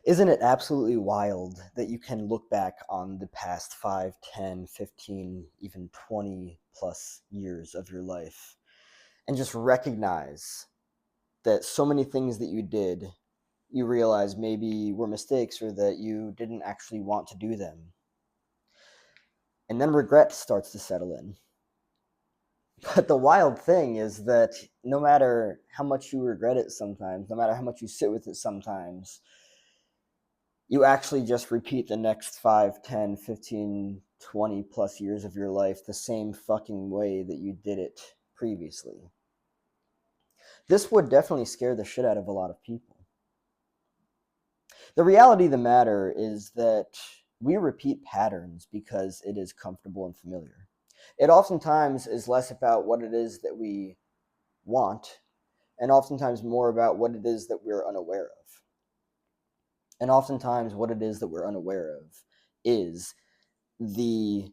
Isn't it absolutely wild that you can look back on the past 5, 10, 15, even 20 plus years of your life and just recognize that so many things that you did, you realize maybe were mistakes or that you didn't actually want to do them. And then regret starts to settle in. But the wild thing is that no matter how much you regret it sometimes, no matter how much you sit with it sometimes, you actually just repeat the next 5, 10, 15, 20 plus years of your life the same fucking way that you did it previously. This would definitely scare the shit out of a lot of people. The reality of the matter is that we repeat patterns because it is comfortable and familiar. It oftentimes is less about what it is that we want, and oftentimes more about what it is that we're unaware of. And oftentimes, what it is that we're unaware of is the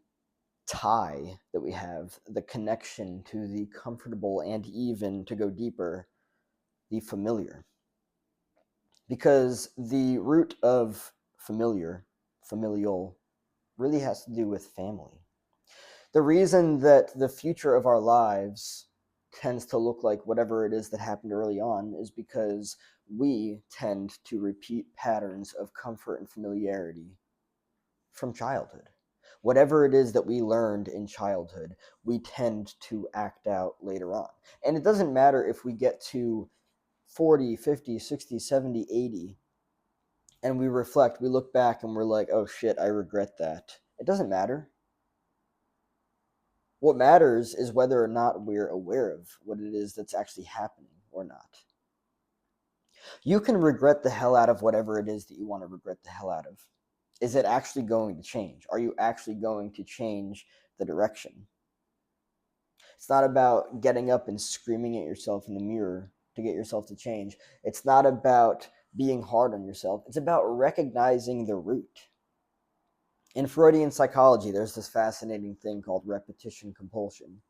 tie that we have, the connection to the comfortable, and even to go deeper, the familiar. Because the root of familial, really has to do with family. The reason that the future of our lives tends to look like whatever it is that happened early on is because we tend to repeat patterns of comfort and familiarity from childhood. Whatever it is that we learned in childhood, we tend to act out later on. And it doesn't matter if we get to 40, 50, 60, 70, 80, and we reflect, we look back and we're like, oh shit, I regret that. It doesn't matter. What matters is whether or not we're aware of what it is that's actually happening or not. You can regret the hell out of whatever it is that you want to regret the hell out of. Is it actually going to change? Are you actually going to change the direction? It's not about getting up and screaming at yourself in the mirror to get yourself to change. It's not about being hard on yourself. It's about recognizing the root. In Freudian psychology, there's this fascinating thing called repetition compulsion,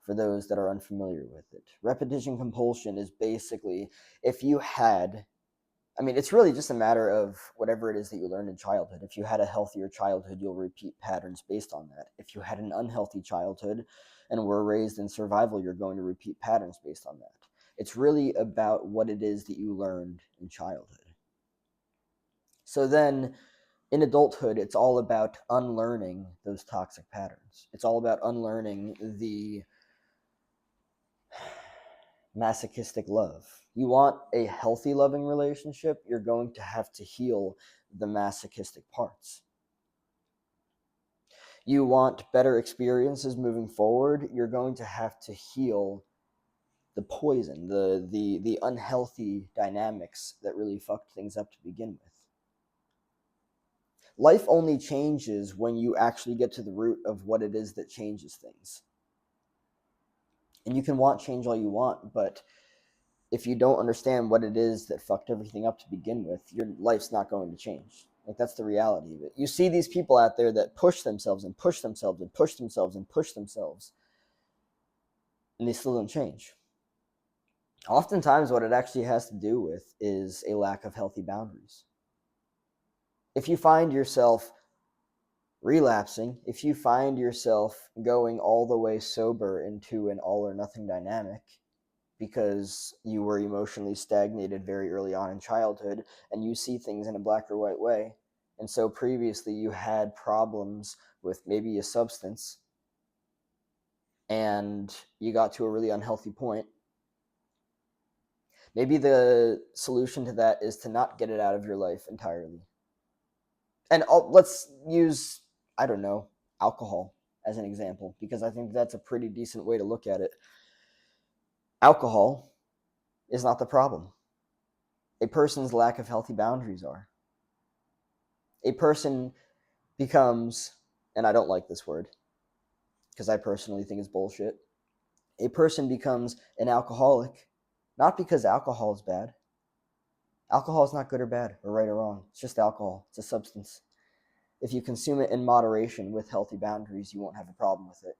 for those that are unfamiliar with it. Repetition compulsion is basically if you had, it's really just a matter of whatever it is that you learned in childhood. If you had a healthier childhood, you'll repeat patterns based on that. If you had an unhealthy childhood and were raised in survival, you're going to repeat patterns based on that. It's really about what it is that you learned in childhood. So then in adulthood, it's all about unlearning those toxic patterns. It's all about unlearning the masochistic love. You want a healthy loving relationship, you're going to have to heal the masochistic parts. You want better experiences moving forward, you're going to have to heal the poison, the unhealthy dynamics that really fucked things up to begin with. Life only changes when you actually get to the root of what it is that changes things. And you can want change all you want, but if you don't understand what it is that fucked everything up to begin with, your life's not going to change. Like, that's the reality of it. You see these people out there that push themselves and push themselves and push themselves and push themselves, and they still don't change. Oftentimes, what it actually has to do with is a lack of healthy boundaries. If you find yourself relapsing, if you find yourself going all the way sober into an all or nothing dynamic, because you were emotionally stagnated very early on in childhood and you see things in a black or white way. And so previously you had problems with maybe a substance and you got to a really unhealthy point. Maybe the solution to that is to not get it out of your life entirely. And let's use, I don't know, alcohol as an example, because I think that's a pretty decent way to look at it. Alcohol is not the problem. A person's lack of healthy boundaries are. A person becomes, and I don't like this word because I personally think it's bullshit. A person becomes an alcoholic not because alcohol is bad. Alcohol is not good or bad or right or wrong. It's just alcohol. It's a substance. If you consume it in moderation with healthy boundaries, you won't have a problem with it.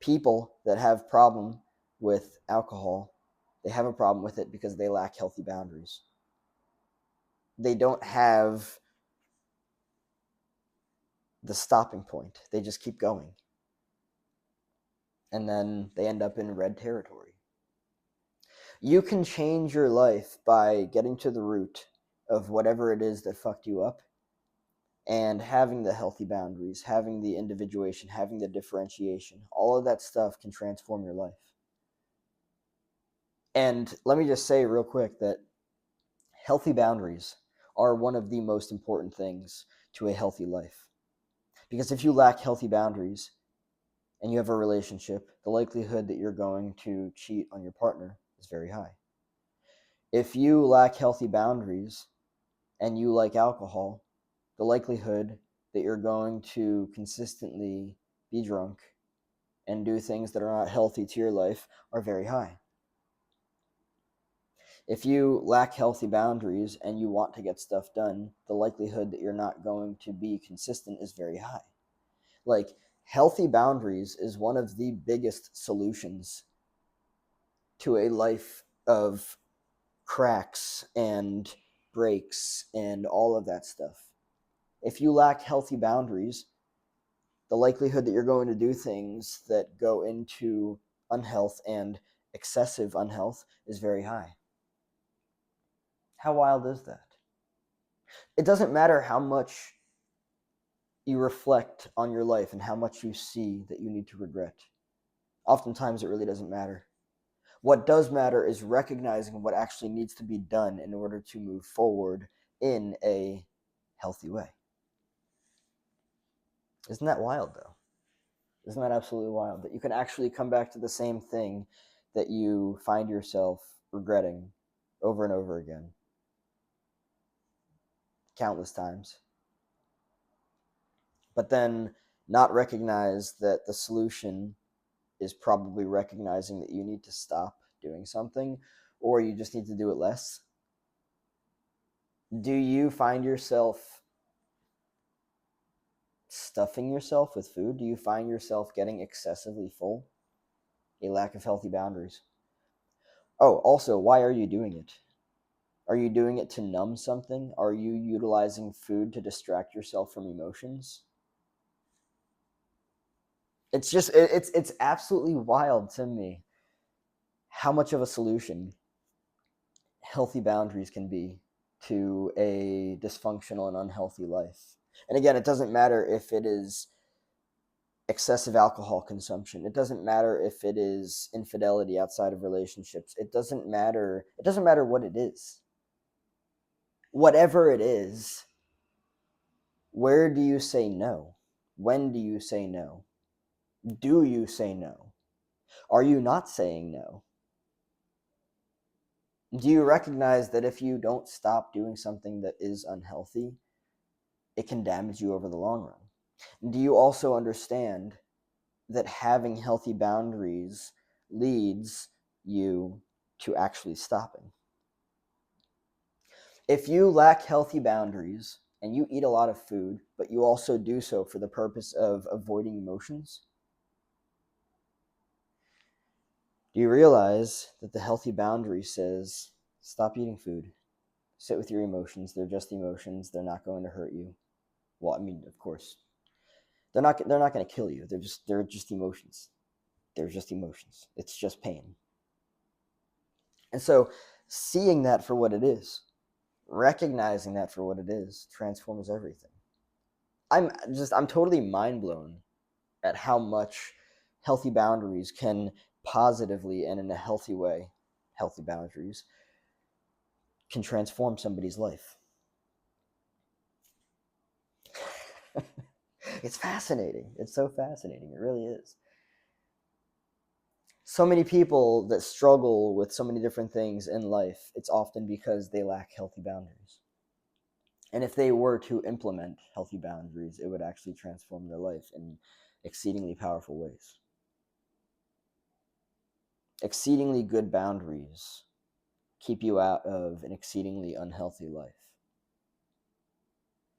People that have problem with alcohol, they have a problem with it because they lack healthy boundaries. they don't have the stopping point. They just keep going. And then they end up in red territory. You can change your life by getting to the root of whatever it is that fucked you up and having the healthy boundaries, having the individuation, having the differentiation. All of that stuff can transform your life. And let me just say real quick that healthy boundaries are one of the most important things to a healthy life. Because if you lack healthy boundaries and you have a relationship, the likelihood that you're going to cheat on your partner is very high. If you lack healthy boundaries and you like alcohol, the likelihood that you're going to consistently be drunk and do things that are not healthy to your life are very high. If you lack healthy boundaries and you want to get stuff done, the likelihood that you're not going to be consistent is very high. Like, healthy boundaries is one of the biggest solutions to a life of cracks and breaks and all of that stuff. If you lack healthy boundaries, the likelihood that you're going to do things that go into unhealth and excessive unhealth is very high. How wild is that? It doesn't matter how much you reflect on your life and how much you see that you need to regret. Oftentimes, it really doesn't matter. What does matter is recognizing what actually needs to be done in order to move forward in a healthy way. Isn't that wild, though? Isn't that absolutely wild? That you can actually come back to the same thing that you find yourself regretting over and over again, countless times. But then not recognize that the solution is probably recognizing that you need to stop doing something, or you just need to do it less. Do you find yourself stuffing yourself with food? Do you find yourself getting excessively full? A lack of healthy boundaries. Oh, also, why are you doing it? Are you doing it to numb something? Are you utilizing food to distract yourself from emotions? It's absolutely wild to me how much of a solution healthy boundaries can be to a dysfunctional and unhealthy life. And again, it doesn't matter if it is excessive alcohol consumption. It doesn't matter if it is infidelity outside of relationships. It doesn't matter what it is. Whatever it is, where do you say no? When do you say no? Do you say no? Are you not saying no? Do you recognize that if you don't stop doing something that is unhealthy, it can damage you over the long run? Do you also understand that having healthy boundaries leads you to actually stopping? If you lack healthy boundaries and you eat a lot of food, but you also do so for the purpose of avoiding emotions, do you realize that the healthy boundary says, stop eating food, sit with your emotions, they're just emotions, they're not going to hurt you. Well, I mean, of course, they're not going to kill you. They're just emotions. They're just emotions. It's just pain. And so seeing that for what it is, recognizing that for what it is, transforms everything. I'm totally mind blown at how much healthy boundaries can positively and in a healthy way, healthy boundaries can transform somebody's life. It's fascinating. It's so fascinating. It really is. So many people that struggle with so many different things in life, it's often because they lack healthy boundaries. And if they were to implement healthy boundaries, it would actually transform their life in exceedingly powerful ways. Exceedingly good boundaries keep you out of an exceedingly unhealthy life.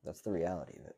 That's the reality of it.